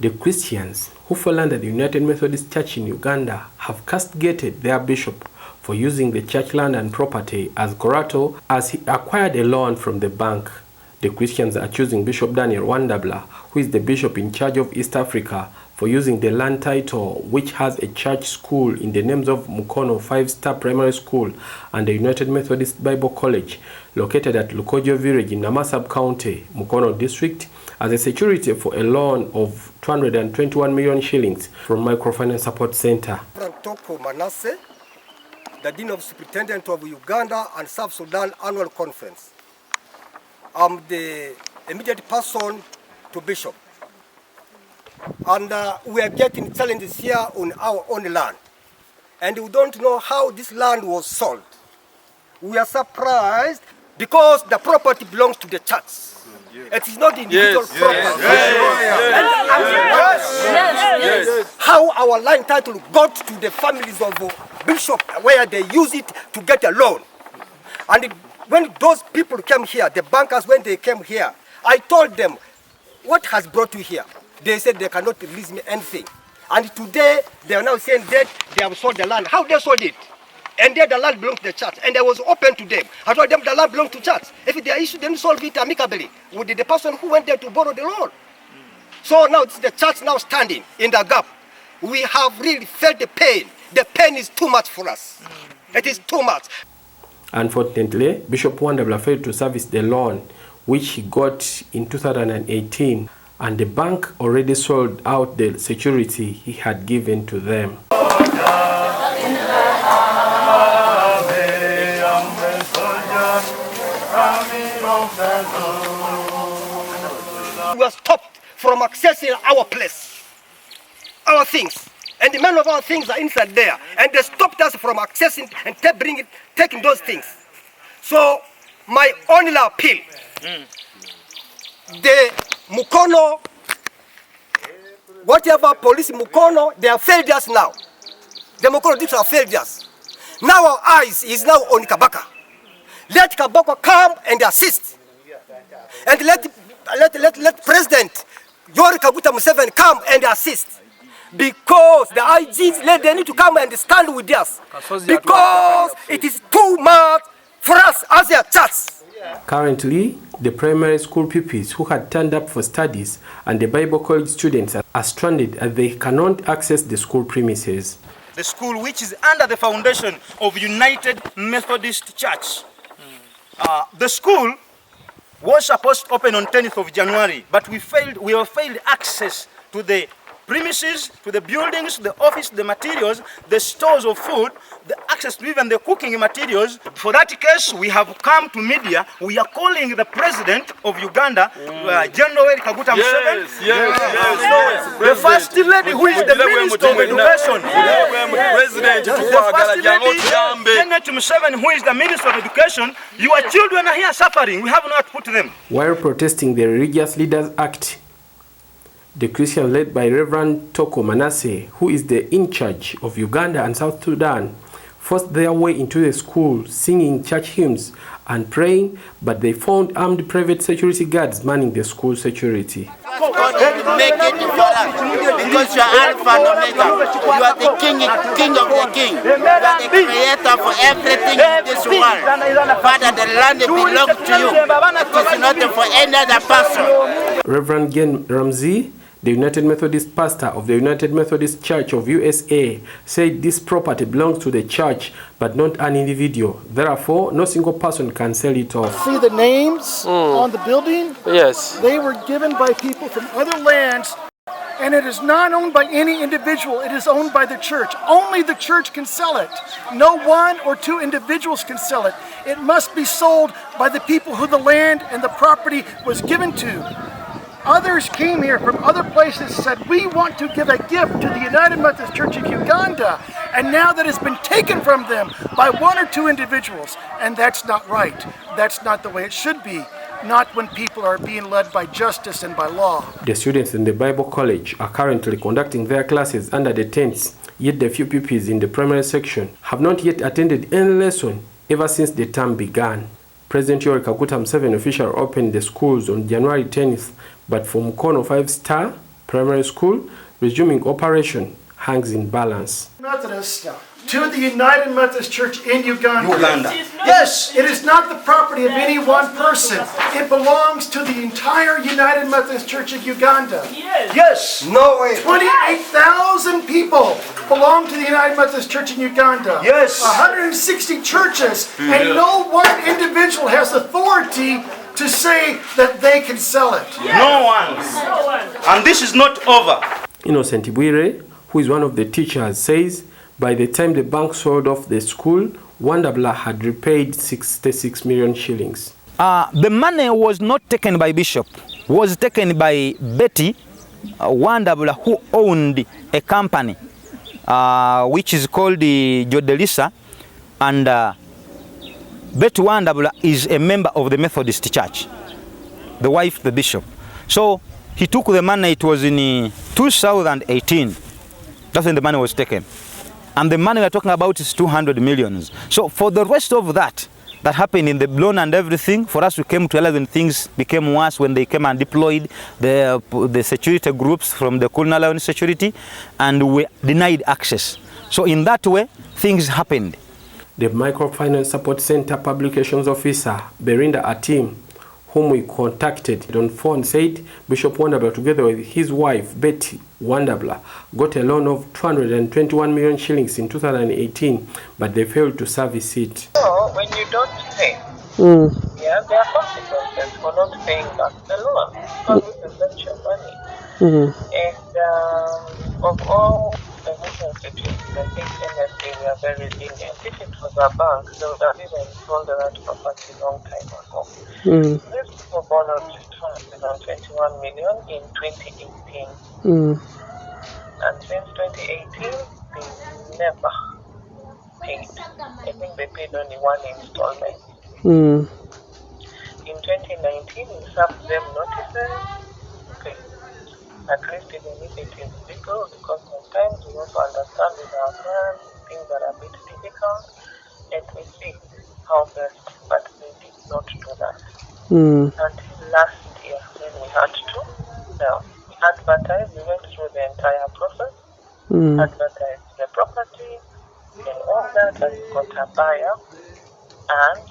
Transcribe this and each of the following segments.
The Christians, who fall under the United Methodist Church in Uganda, have castigated their bishop for using the church land and property as collateral as he acquired a loan from the bank. The Christians are accusing Bishop Daniel Wandabula, who is the bishop in charge of East Africa, for using the land title, which has a church school in the names of School-Mukono 5-star primary school and the United Methodist Bible College, located at Lukojo village in Namasab County, Mukono district, as a security for a loan of 221 million shillings from Microfinance Support Center. The Dean of Superintendent of Uganda and South Sudan Annual Conference. I'm the immediate person to Bishop. And we are getting challenges here on our own land. And we don't know how this land was sold. We are surprised because the property belongs to the church. It is not individual property. How our land title got to the families of Bishop, where they use it to get a loan. And when those people came here, the bankers, when they came here, I told them, what has brought you here? They said they cannot release me anything. And today, they are now saying that they have sold the land. How they sold it? And then the land belonged to the church. And I was open to them. I told them the land belonged to church. If they issue, then solve it amicably with the person who went there to borrow the loan. So now it's the church now standing in the gap. We have really felt the pain. The pain is too much for us. It is too much. Unfortunately, Bishop Wandabula failed to service the loan, which he got in 2018, and the bank already sold out the security he had given to them. We were stopped from accessing our place, our things. And the men of our things are inside there. And they stopped us from accessing and taking those things. So my only appeal, the Mukono, whatever police Mukono, they have failed us now. The Mukono districts have failed us. Now our eyes is now on Kabaka. Let Kabaka come and assist. And let President Yoweri Kaguta Museveni come and assist. Because the IGs, they need to come and stand with us. Because it is too much for us as a church. Currently, the primary school pupils who had turned up for studies and the Bible college students are stranded as they cannot access the school premises. The school, which is under the foundation of United Methodist Church. The school was supposed to open on 10th of January, but we have failed access to the premises, to the buildings, the office, the materials, the stores of food, the access to even the cooking materials. For that case, we have come to media. We are calling the President of Uganda, General Yoweri Kaguta Museveni, the First Lady, who is the Minister of Education, the First Lady, Janet Museveni, who is the Minister of Education. Your children are here suffering. We have not put them. While protesting the Religious Leaders Act, the Christians led by Reverend Toko Manasseh, who is the in charge of Uganda and South Sudan, forced their way into the school, singing church hymns and praying, but they found armed private security guards manning the school security. God make it for us, because you are Alpha and Omega. You are the king of the king. You are the creator for everything in this world. Father, the land belongs to you. It is not for any other person. Reverend Gen Ramsey, the United Methodist pastor of the United Methodist Church of USA, said this property belongs to the church but not an individual. Therefore, no single person can sell it off. See the names on the building? Yes. They were given by people from other lands, and it is not owned by any individual. It is owned by the church. Only the church can sell it. No one or two individuals can sell it. It must be sold by the people who the land and the property was given to. Others came here from other places and said, we want to give a gift to the United Methodist Church of Uganda, and now that has been taken from them by one or two individuals, and that's not right. That's not the way it should be, not when people are being led by justice and by law. The students in the Bible College are currently conducting their classes under the tents, yet the few pupils in the primary section have not yet attended any lesson ever since the term began. President Yoweri Kaguta Museveni officially opened the schools on January 10th, but for Mukono 5-star primary school resuming operation hangs in balance. Methodist to the United Methodist Church in Uganda. Yes. It is not the property of any one person. It belongs to the entire United Methodist Church of Uganda. Yes. No way. 28,000 people belong to the United Methodist Church in Uganda. Yes. 160 churches, and no one individual has authority to say that they can sell it. No one. And this is not over. Innocent Ibwire, who is one of the teachers, says by the time the bank sold off the school, Wandabula had repaid 66 million shillings. The money was not taken by Bishop, was taken by Betty Wandabula, who owned a company which is called the Jodelisa, and Betty Wandabula is a member of the Methodist Church, the wife, the bishop. So he took the money, it was in 2018, that's when the money was taken. And the money we're talking about is 200 million. So for the rest of that happened in the loan and everything, for us we came to realize when things became worse, when they came and deployed the security groups from the colonial security, and we denied access. So in that way, things happened. The Microfinance Support Center Publications Officer, Berinda Atim, whom we contacted on phone, said Bishop Wandabula, together with his wife, Betty Wandabula, got a loan of 221 million shillings in 2018, but they failed to service it. So, when you don't pay, there are consequences for not paying back the loan, because this is not your money. And of all financial institutions, I think NSA, we are very lenient. If it was a bank, they would have even sold that property a long time ago. These people borrowed 221 million in 2018. And since 2018, they never paid. I think they paid only one installment. In 2019, we served them notices. Okay. At least even if it is legal, because sometimes we also understand with our plans, things are a bit difficult, and we see how best, but they did not do that. Until last year, when we had to. Now, we advertised, we went through the entire process, advertised the property, and all that, and we got a buyer, and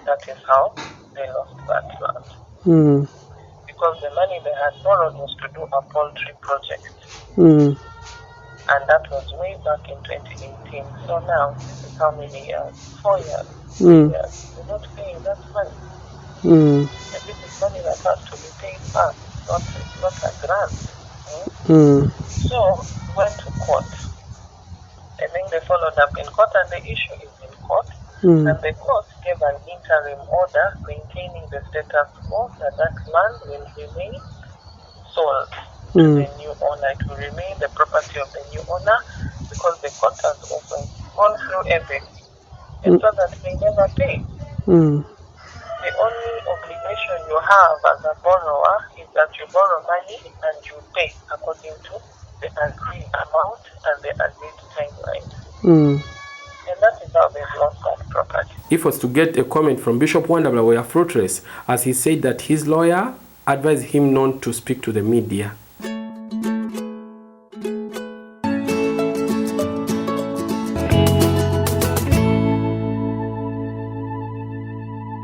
that is how they lost that land. Because the money they had borrowed was to do a poultry project. And that was way back in 2018. So now, this is how many years? 4 years, 3 years. We're not paying that money. And this is money that has to be paid back, not a grant. So, we went to court. I think they followed up in court, and the issue is in court. And the court gave an interim order maintaining the status quo that land will remain sold to the new owner. It will remain the property of the new owner, because the court has also gone through everything. And so that they never pay. The only obligation you have as a borrower is that you borrow money and you pay according to the agreed amount and the agreed timeline. And that is how they've lost that property. Efforts to get a comment from Bishop Wandabula were fruitless, as he said that his lawyer advised him not to speak to the media.